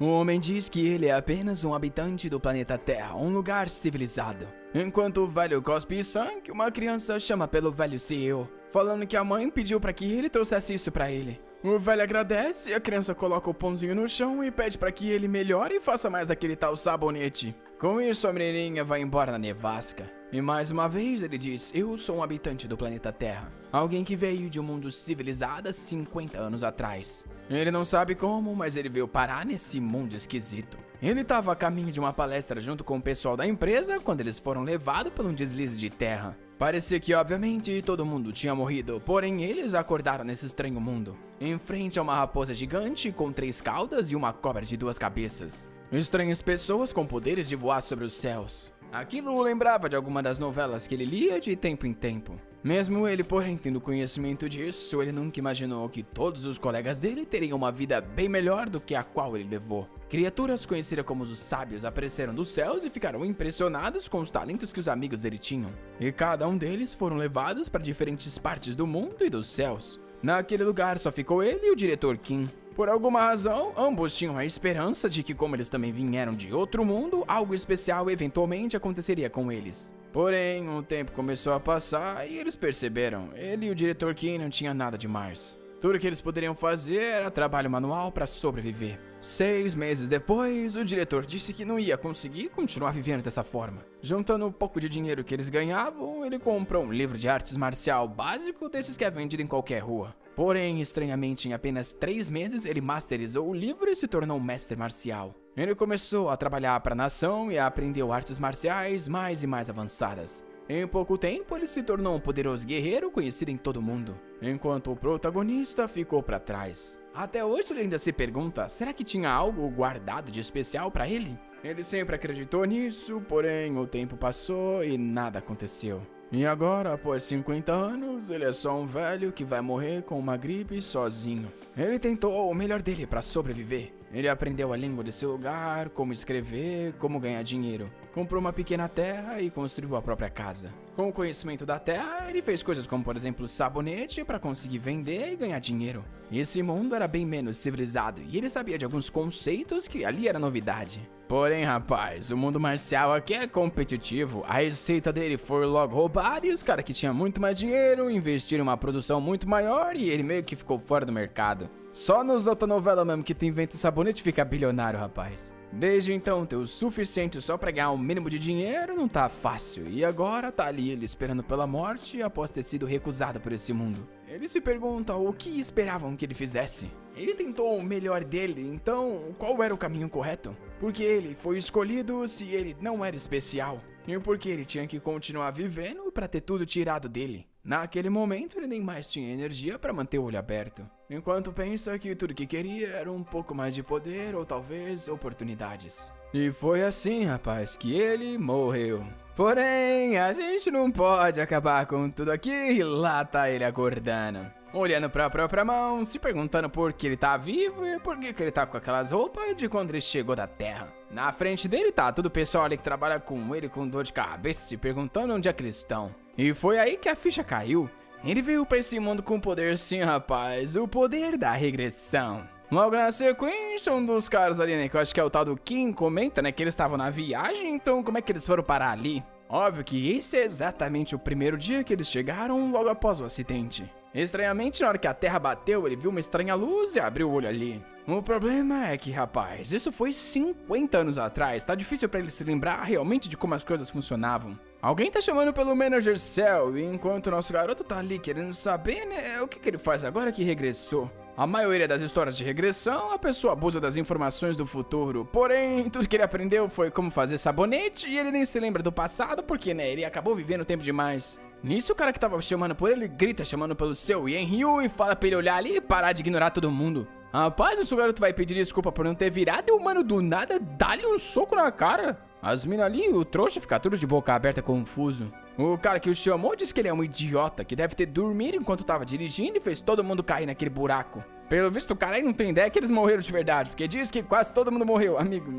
O homem diz que ele é apenas um habitante do planeta Terra, um lugar civilizado. Enquanto o velho cospe sangue, uma criança chama pelo velho CEO, falando que a mãe pediu para que ele trouxesse isso para ele. O velho agradece, a criança coloca o pãozinho no chão e pede para que ele melhore e faça mais daquele tal sabonete. Com isso, a menininha vai embora na nevasca. E mais uma vez ele diz, eu sou um habitante do planeta Terra. Alguém que veio de um mundo civilizado há 50 anos atrás. Ele não sabe como, mas ele veio parar nesse mundo esquisito. Ele estava a caminho de uma palestra junto com o pessoal da empresa quando eles foram levados por um deslize de terra. Parecia que, obviamente, todo mundo tinha morrido, porém eles acordaram nesse estranho mundo, em frente a uma raposa gigante com 3 caudas e uma cobra de 2 cabeças. Estranhas pessoas com poderes de voar sobre os céus. Aquilo o lembrava de alguma das novelas que ele lia de tempo em tempo. Mesmo ele, porém, tendo conhecimento disso, ele nunca imaginou que todos os colegas dele teriam uma vida bem melhor do que a qual ele levou. Criaturas conhecidas como os sábios apareceram dos céus e ficaram impressionados com os talentos que os amigos dele tinham. E cada um deles foram levados para diferentes partes do mundo e dos céus. Naquele lugar só ficou ele e o diretor Kim. Por alguma razão, ambos tinham a esperança de que, como eles também vieram de outro mundo, algo especial eventualmente aconteceria com eles. Porém, o tempo começou a passar e eles perceberam, ele e o diretor Kim não tinham nada demais. Tudo que eles poderiam fazer era trabalho manual para sobreviver. 6 meses depois, o diretor disse que não ia conseguir continuar vivendo dessa forma. Juntando um pouco de dinheiro que eles ganhavam, ele comprou um livro de artes marcial básico desses que é vendido em qualquer rua. Porém, estranhamente, em apenas 3 meses, ele masterizou o livro e se tornou um mestre marcial. Ele começou a trabalhar para a nação e aprendeu artes marciais mais e mais avançadas. Em pouco tempo, ele se tornou um poderoso guerreiro conhecido em todo o mundo, enquanto o protagonista ficou para trás. Até hoje ele ainda se pergunta, será que tinha algo guardado de especial para ele? Ele sempre acreditou nisso, porém o tempo passou e nada aconteceu. E agora, após 50 anos, ele é só um velho que vai morrer com uma gripe sozinho. Ele tentou o melhor dele para sobreviver. Ele aprendeu a língua de seu lugar, como escrever, como ganhar dinheiro. Comprou uma pequena terra e construiu a própria casa. Com o conhecimento da terra, ele fez coisas como, por exemplo, sabonete para conseguir vender e ganhar dinheiro. Esse mundo era bem menos civilizado e ele sabia de alguns conceitos que ali era novidade. Porém, rapaz, o mundo marcial aqui é competitivo. A receita dele foi logo roubada e os caras que tinham muito mais dinheiro investiram em uma produção muito maior e ele meio que ficou fora do mercado. Só nos outra novela mesmo que tu inventa o sabonete e fica bilionário, rapaz. Desde então, ter o suficiente só pra ganhar o mínimo de dinheiro não tá fácil. E agora tá ali ele esperando pela morte após ter sido recusado por esse mundo. Ele se pergunta o que esperavam que ele fizesse. Ele tentou o melhor dele, então qual era o caminho correto? Porque ele foi escolhido se ele não era especial. E porque ele tinha que continuar vivendo pra ter tudo tirado dele. Naquele momento ele nem mais tinha energia para manter o olho aberto, enquanto pensa que tudo que queria era um pouco mais de poder ou talvez oportunidades. E foi assim, rapaz, que ele morreu. Porém, a gente não pode acabar com tudo aqui e lá tá ele acordando, olhando pra própria mão, se perguntando por que ele tá vivo e por que ele tá com aquelas roupas de quando ele chegou da Terra. Na frente dele tá todo o pessoal ali que trabalha com ele com dor de cabeça, se perguntando onde é que eles estão. E foi aí que a ficha caiu. Ele veio pra esse mundo com poder sim, rapaz, o poder da regressão. Logo na sequência, um dos caras ali, né, que eu acho que é o tal do Kim, comenta, né, que eles estavam na viagem, então como é que eles foram parar ali? Óbvio que esse é exatamente o primeiro dia que eles chegaram logo após o acidente. Estranhamente, na hora que a terra bateu, ele viu uma estranha luz e abriu o olho ali. O problema é que, rapaz, isso foi 50 anos atrás, tá difícil pra ele se lembrar realmente de como as coisas funcionavam. Alguém tá chamando pelo Manager Cell, e enquanto o nosso garoto tá ali querendo saber, né, o que ele faz agora que regressou. A maioria das histórias de regressão, a pessoa abusa das informações do futuro, porém, tudo que ele aprendeu foi como fazer sabonete e ele nem se lembra do passado porque, né, ele acabou vivendo tempo demais. Nisso, o cara que tava chamando por ele grita chamando pelo seu Yenryu e fala pra ele olhar ali e parar de ignorar todo mundo. Rapaz, o seu garoto vai pedir desculpa por não ter virado e o mano do nada dá-lhe um soco na cara. As minas ali, o trouxa fica tudo de boca aberta confuso. O cara que o chamou disse que ele é um idiota, que deve ter dormido enquanto tava dirigindo e fez todo mundo cair naquele buraco. Pelo visto, o cara aí não tem ideia que eles morreram de verdade, porque diz que quase todo mundo morreu. Amigo,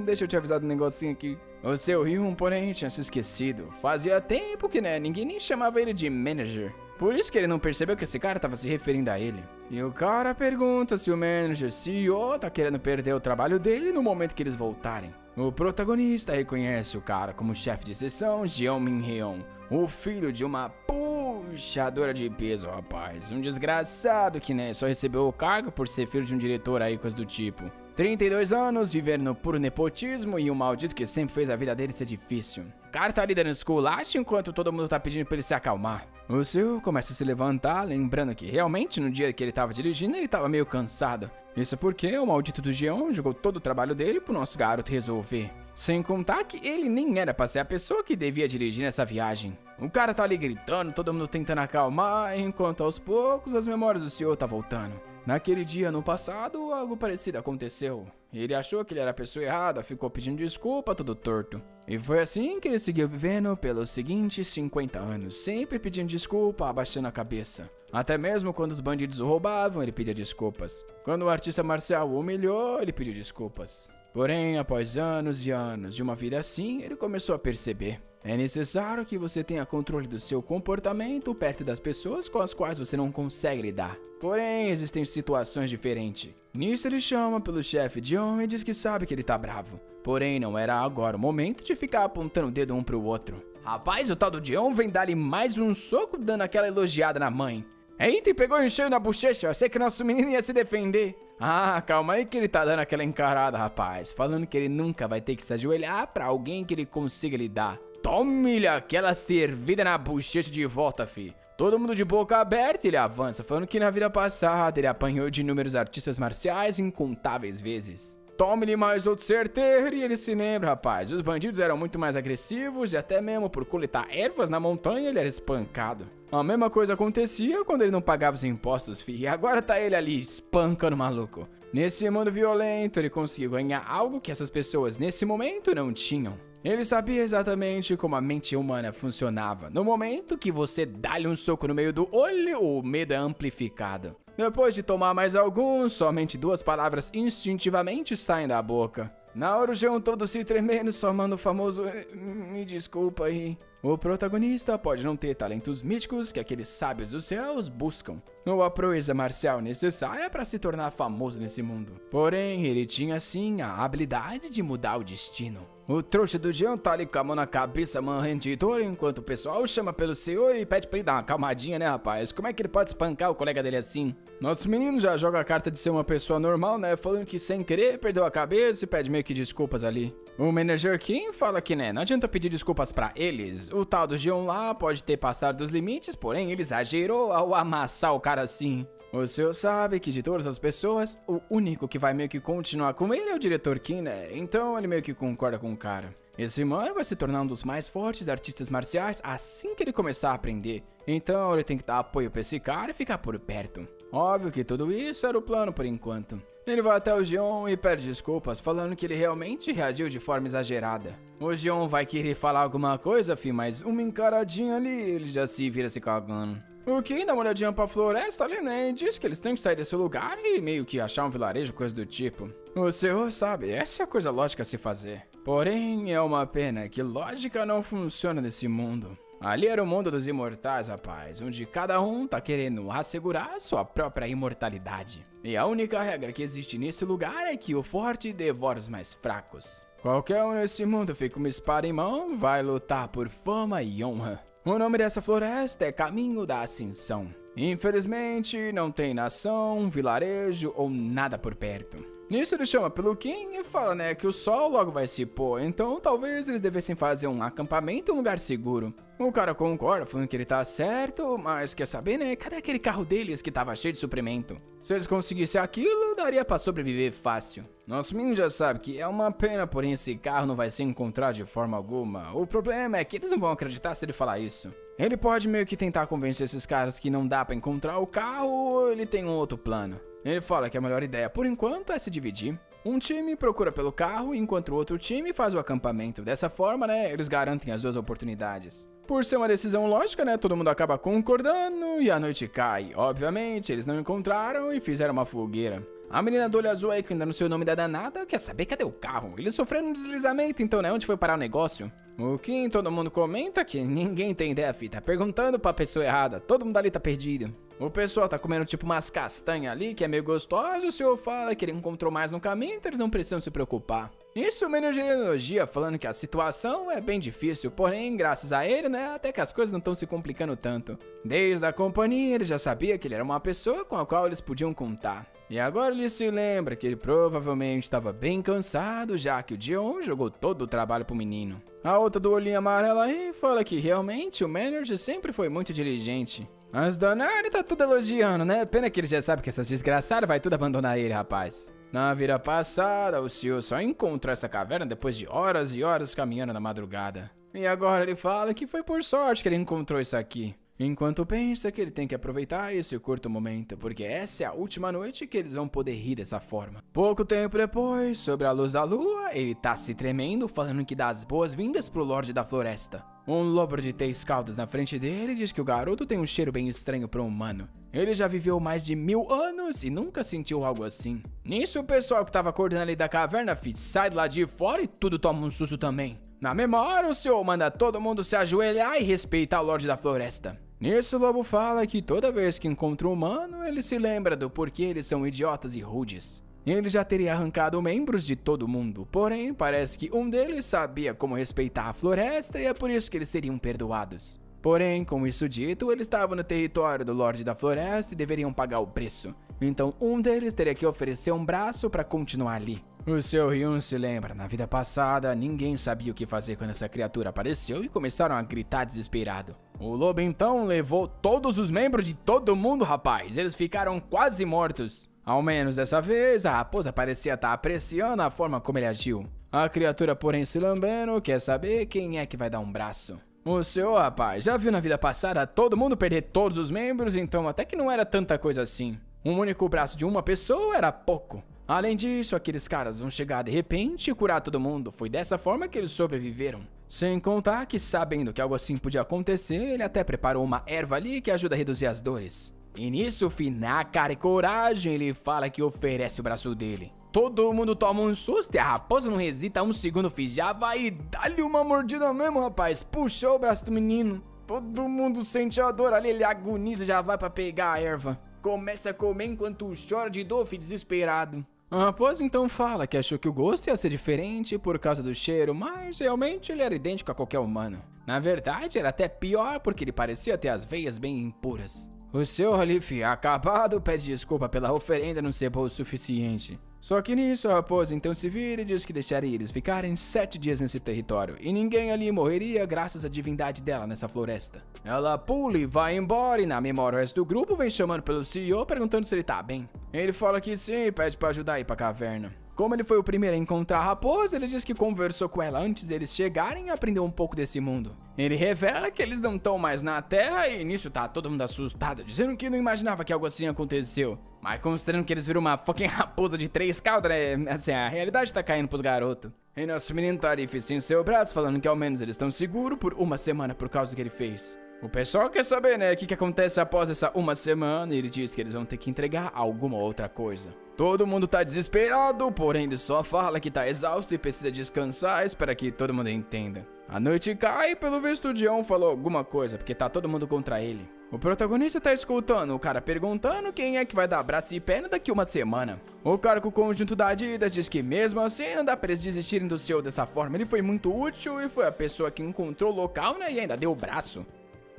deixa eu te avisar do negocinho aqui. O seu Ryun, porém, tinha se esquecido. Fazia tempo que, né, ninguém nem chamava ele de Manager. Por isso que ele não percebeu que esse cara tava se referindo a ele. E o cara pergunta se o manager CEO tá querendo perder o trabalho dele no momento que eles voltarem. O protagonista reconhece o cara como chefe de seção, Jeon Min-hyun, o filho de uma puxadora de peso, rapaz. Um desgraçado que, né, só recebeu o cargo por ser filho de um diretor aí, coisa do tipo. 32 anos, vivendo no puro nepotismo e um maldito que sempre fez a vida dele ser difícil. O cara tá ali dando esculacho enquanto todo mundo tá pedindo pra ele se acalmar. O Seo começa a se levantar, lembrando que realmente no dia que ele tava dirigindo ele tava meio cansado. Isso porque o maldito do Jeon jogou todo o trabalho dele pro nosso garoto resolver. Sem contar que ele nem era pra ser a pessoa que devia dirigir nessa viagem. O cara tá ali gritando, todo mundo tentando acalmar, enquanto aos poucos as memórias do Seo tá voltando. Naquele dia no passado, algo parecido aconteceu. Ele achou que ele era a pessoa errada, ficou pedindo desculpa, todo torto. E foi assim que ele seguiu vivendo pelos seguintes 50 anos, sempre pedindo desculpa, abaixando a cabeça. Até mesmo quando os bandidos o roubavam, ele pedia desculpas. Quando o artista marcial o humilhou, ele pediu desculpas. Porém, após anos e anos de uma vida assim, ele começou a perceber. É necessário que você tenha controle do seu comportamento perto das pessoas com as quais você não consegue lidar. Porém, existem situações diferentes. Nisso ele chama pelo chefe Jeon e diz que sabe que ele tá bravo. Porém, não era agora o momento de ficar apontando o dedo um pro outro. Rapaz, o tal do Jeon vem dar-lhe mais um soco dando aquela elogiada na mãe. Eita, e pegou em cheio na bochecha, eu achei que nosso menino ia se defender. Ah, calma aí que ele tá dando aquela encarada, rapaz. Falando que ele nunca vai ter que se ajoelhar pra alguém que ele consiga lidar. Tome-lhe aquela servida na bochecha de volta, fi. Todo mundo de boca aberta, ele avança, falando que na vida passada ele apanhou de inúmeros artistas marciais incontáveis vezes. Tome-lhe mais outro certeiro e ele se lembra, rapaz. Os bandidos eram muito mais agressivos e até mesmo por coletar ervas na montanha ele era espancado. A mesma coisa acontecia quando ele não pagava os impostos, fi. E agora tá ele ali espancando o maluco. Nesse mundo violento, ele conseguiu ganhar algo que essas pessoas nesse momento não tinham. Ele sabia exatamente como a mente humana funcionava. No momento que você dá-lhe um soco no meio do olho, o medo é amplificado. Depois de tomar mais alguns, somente 2 palavras instintivamente saem da boca. Na hora o Jeon todo se tremendo, só manda o famoso me desculpa aí. O protagonista pode não ter talentos míticos que aqueles sábios dos céus buscam, ou a proeza marcial necessária para se tornar famoso nesse mundo. Porém, ele tinha sim a habilidade de mudar o destino. O trouxa do Jeon tá ali com a mão na cabeça, morrendo de dor, enquanto o pessoal chama pelo senhor e pede pra ele dar uma calmadinha, né, rapaz? Como é que ele pode espancar o colega dele assim? Nosso menino já joga a carta de ser uma pessoa normal, né, falando que sem querer perdeu a cabeça e pede meio que desculpas ali. O manager Kim fala que, né, não adianta pedir desculpas pra eles. O tal do Jeon lá pode ter passado dos limites, porém ele exagerou ao amassar o cara assim. O senhor sabe que de todas as pessoas, o único que vai meio que continuar com ele é o diretor Kim, né? Então ele meio que concorda com o cara. Esse mano vai se tornar um dos mais fortes artistas marciais assim que ele começar a aprender. Então ele tem que dar apoio pra esse cara e ficar por perto. Óbvio que tudo isso era o plano por enquanto. Ele vai até o Jeon e pede desculpas, falando que ele realmente reagiu de forma exagerada. O Jeon vai querer falar alguma coisa, fi, mas uma encaradinha ali, ele já se vira se cagando. O Kim dá uma olhadinha pra floresta ali, né, e diz que eles têm que sair desse lugar e meio que achar um vilarejo, coisa do tipo. O senhor sabe, essa é a coisa lógica a se fazer. Porém, é uma pena que lógica não funciona nesse mundo. Ali era o mundo dos imortais, rapaz, onde cada um tá querendo assegurar sua própria imortalidade. E a única regra que existe nesse lugar é que o forte devora os mais fracos. Qualquer um nesse mundo fica uma espada em mão, vai lutar por fama e honra. O nome dessa floresta é Caminho da Ascensão. Infelizmente, não tem nação, vilarejo ou nada por perto. Nisso ele chama pelo Kim e fala, né, que o sol logo vai se pôr, então talvez eles devessem fazer um acampamento em um lugar seguro. O cara concorda, falando que ele tá certo, mas quer saber, né, cadê aquele carro deles que tava cheio de suprimento? Se eles conseguissem aquilo, daria pra sobreviver fácil. Nosso menino já sabe que é uma pena, porém esse carro não vai ser encontrado de forma alguma. O problema é que eles não vão acreditar se ele falar isso. Ele pode meio que tentar convencer esses caras que não dá pra encontrar o carro ou ele tem um outro plano. Ele fala que a melhor ideia por enquanto é se dividir. Um time procura pelo carro, enquanto o outro time faz o acampamento. Dessa forma, né, eles garantem as 2 oportunidades. Por ser uma decisão lógica, né, todo mundo acaba concordando e a noite cai. Obviamente, eles não encontraram e fizeram uma fogueira. A menina do olho azul aí, que ainda não sei o nome da danada, quer saber cadê o carro? Eles sofreram um deslizamento, então, né? Onde foi parar o negócio? O Kim, todo mundo comenta que ninguém tem ideia, fi. Tá perguntando pra pessoa errada. Todo mundo ali tá perdido. O pessoal tá comendo tipo umas castanhas ali, que é meio gostoso. O senhor fala que ele encontrou mais no caminho, então eles não precisam se preocupar. Isso o manager elogia, falando que a situação é bem difícil, porém, graças a ele, né, até que as coisas não estão se complicando tanto. Desde a companhia, ele já sabia que ele era uma pessoa com a qual eles podiam contar. E agora ele se lembra que ele provavelmente estava bem cansado, já que o Dion jogou todo o trabalho pro menino. A outra do olhinho amarelo aí fala que realmente o manager sempre foi muito diligente. Mas Donari tá tudo elogiando, né? Pena que ele já sabe que essas desgraçadas vai tudo abandonar ele, rapaz. Na vida passada, o senhor só encontrou essa caverna depois de horas e horas caminhando na madrugada. E agora ele fala que foi por sorte que ele encontrou isso aqui. Enquanto pensa que ele tem que aproveitar esse curto momento, porque essa é a última noite que eles vão poder rir dessa forma. Pouco tempo depois, sobre a luz da lua, ele tá se tremendo, falando que dá as boas-vindas pro Lorde da Floresta. Um lobo de 3 caudas na frente dele diz que o garoto tem um cheiro bem estranho para um humano. Ele já viveu mais de 1000 anos e nunca sentiu algo assim. Nisso, o pessoal que tava acordando ali da caverna, sai do lado de fora e tudo toma um susto também. Na memória, o senhor manda todo mundo se ajoelhar e respeitar o Lorde da Floresta. Nisso, o lobo fala que toda vez que encontra um humano, ele se lembra do porquê eles são idiotas e rudes. Ele já teria arrancado membros de todo mundo, porém parece que um deles sabia como respeitar a floresta e é por isso que eles seriam perdoados. Porém, com isso dito, eles estavam no território do Lorde da Floresta e deveriam pagar o preço. Então um deles teria que oferecer um braço para continuar ali. O seu Ryun se lembra, na vida passada, ninguém sabia o que fazer quando essa criatura apareceu e começaram a gritar desesperado. O lobo então levou todos os membros de todo mundo, rapaz, eles ficaram quase mortos. Ao menos dessa vez, a raposa parecia estar apreciando a forma como ele agiu. A criatura, porém, se lambendo, quer saber quem é que vai dar um braço. O senhor, rapaz, já viu na vida passada todo mundo perder todos os membros, então até que não era tanta coisa assim. Um único braço de uma pessoa era pouco. Além disso, aqueles caras vão chegar de repente e curar todo mundo. Foi dessa forma que eles sobreviveram. Sem contar que, sabendo que algo assim podia acontecer, ele até preparou uma erva ali que ajuda a reduzir as dores. E nisso, na cara e coragem, ele fala que oferece o braço dele. Todo mundo toma um susto e a raposa não hesita um segundo, já vai e dá-lhe uma mordida mesmo, rapaz. Puxou o braço do menino. Todo mundo sente a dor ali, ele agoniza e já vai pra pegar a erva. Começa a comer enquanto chora de dor, desesperado. A raposa então fala que achou que o gosto ia ser diferente por causa do cheiro, mas realmente ele era idêntico a qualquer humano. Na verdade, era até pior porque ele parecia ter as veias bem impuras. O seu Halif, acabado, pede desculpa pela oferenda não ser boa o suficiente. Só que nisso a raposa então se vira e diz que deixaria eles ficarem 7 dias nesse território e ninguém ali morreria graças à divindade dela nessa floresta. Ela pula e vai embora e na memória o resto do grupo vem chamando pelo CEO perguntando se ele tá bem. Ele fala que sim e pede pra ajudar a ir pra caverna. Como ele foi o primeiro a encontrar a raposa, ele diz que conversou com ela antes deles chegarem e aprendeu um pouco desse mundo. Ele revela que eles não estão mais na Terra e nisso tá todo mundo assustado, dizendo que não imaginava que algo assim aconteceu. Mas considerando que eles viram uma fucking raposa de 3 caudas, né? Assim, a realidade tá caindo pros garotos. E nosso menino Tarif sem seu braço, falando que ao menos eles estão seguros por 1 semana por causa do que ele fez. O pessoal quer saber, né, o que acontece após essa 1 semana e ele diz que eles vão ter que entregar alguma outra coisa. Todo mundo tá desesperado, porém ele só fala que tá exausto e precisa descansar, espera que todo mundo entenda. A noite cai e pelo visto o Dion falou alguma coisa, porque tá todo mundo contra ele. O protagonista tá escutando o cara perguntando quem é que vai dar braço e perna daqui 1 semana. O cara com o conjunto da Adidas diz que mesmo assim não dá pra eles desistirem do seu dessa forma, ele foi muito útil e foi a pessoa que encontrou o local, né, e ainda deu o braço.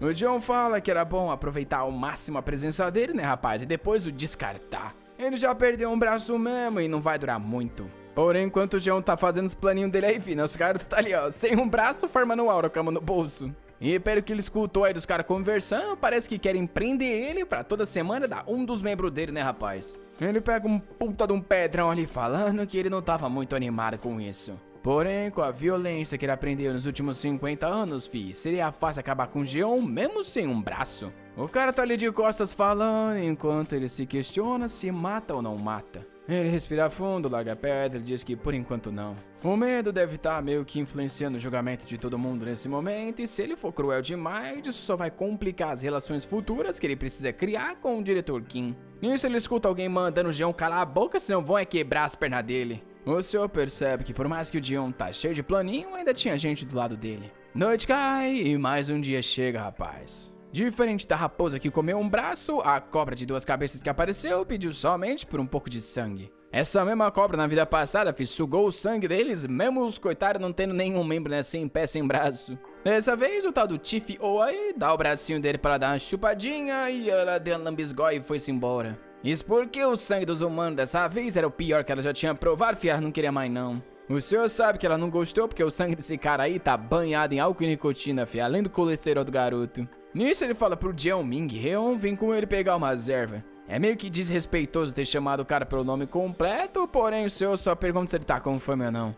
O Dion fala que era bom aproveitar ao máximo a presença dele, né, rapaz, e depois o descartar. Ele já perdeu um braço mesmo e não vai durar muito. Porém, enquanto o Dion tá fazendo os planinhos dele aí, filho, os caras tá ali, ó, sem um braço, formando aura com a mão no bolso. E pelo que ele escutou aí dos caras conversando, parece que querem prender ele pra toda semana dar um dos membros dele, né, rapaz? Ele pega um puta de um pedrão ali falando que ele não tava muito animado com isso. Porém, com a violência que ele aprendeu nos últimos 50 anos, seria fácil acabar com o Geon mesmo sem um braço. O cara tá ali de costas falando, enquanto ele se questiona se mata ou não mata. Ele respira fundo, larga a pedra e diz que por enquanto não. O medo deve estar meio que influenciando o julgamento de todo mundo nesse momento, e se ele for cruel demais, isso só vai complicar as relações futuras que ele precisa criar com o diretor Kim. Nisso ele escuta alguém mandando o Jeon calar a boca, senão vão quebrar as pernas dele. O senhor percebe que por mais que o Jeon tá cheio de planinho, ainda tinha gente do lado dele. Noite cai e mais um dia chega, rapaz. Diferente da raposa que comeu um braço, a cobra de 2 cabeças que apareceu pediu somente por um pouco de sangue. Essa mesma cobra na vida passada sugou o sangue deles, mesmo os coitados não tendo nenhum membro, né, sem pé, sem braço. Dessa vez o tal do Tiff Oi dá o bracinho dele para dar uma chupadinha e ela deu um lambisgói e foi-se embora. Isso porque o sangue dos humanos dessa vez era o pior que ela já tinha provado e ela não queria mais não. O senhor sabe que ela não gostou porque o sangue desse cara aí tá banhado em álcool e nicotina, além do colesterol do garoto. Nisso ele fala pro Jeon Ming Heon vir com ele pegar uma erva. É meio que desrespeitoso ter chamado o cara pelo nome completo, porém o senhor só pergunta se ele tá com fome ou não.